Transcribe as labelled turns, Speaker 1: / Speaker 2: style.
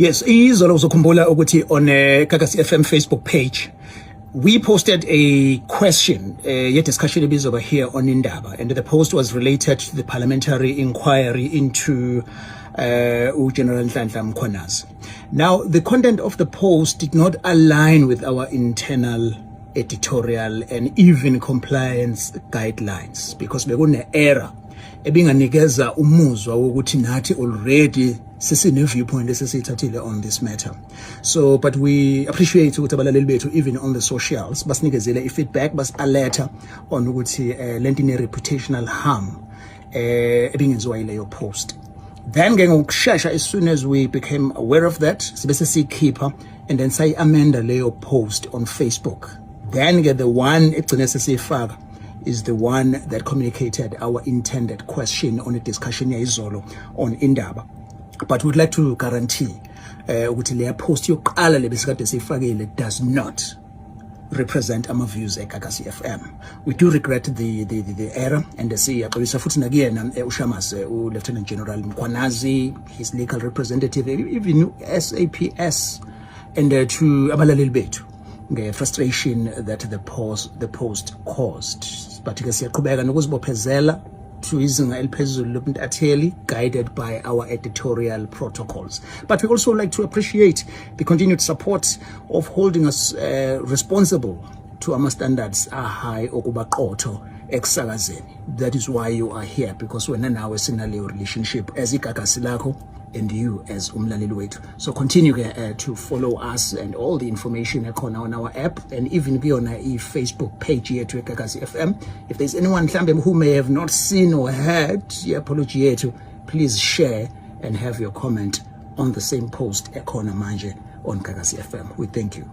Speaker 1: Yes, izolo uzokhumbula ukuthi on Gagasi FM Facebook page we posted a question, a discussion over here on Indaba, and the post was related to the parliamentary inquiry into General Nhlanhla Mkhwanazi. Now, the content of the post did not align with our internal editorial and even compliance guidelines because bekune error ebinganikeza umuzwa wokuthi nathi already sisine viewpoint esesithathile on this matter. So but we appreciate ukuthi abalaleli bethu even on the socials basinikezele feedback, bas alerta on ukuthi lento ine reputational harm ebingenziwa yileyo post. Then ngokushesha, as soon as we became aware of that, sibese sikhipha and then say amenda leyo post on Facebook. Then the one egcine sesifaka is the one that communicated our intended question on a discussion yayizolo on Indaba. But we'd like to guarantee ukuthi leya post yokuqala lebesikade siyifakile does not represent our views at Gagasi FM. We do regret the error, and siyaqolisa futhi nakuyena uShamas Lieutenant General Mkhwanazi, his legal representative, even SAPS, and to abalaleli bethu nge frustration that the post caused. But ke siyaqhubeka nokuzibophezela to izinga eliphezulu lokuntatheli, guided by our editorial protocols. But we also like to appreciate the continued support of holding us responsible to our standards are high okuba qotho ekusakazeni. That is why you are here, because wena nawe sinaleyo relationship as igagasi lakho and you as umlaleli wethu. So continue to follow us and all the information on our app and even kuyona Facebook page yethu eGagasi FM. If there's anyone who may have not seen or heard apology yethu, please share and have your comment on the same post ekhona manje on Gagasi FM. We thank you.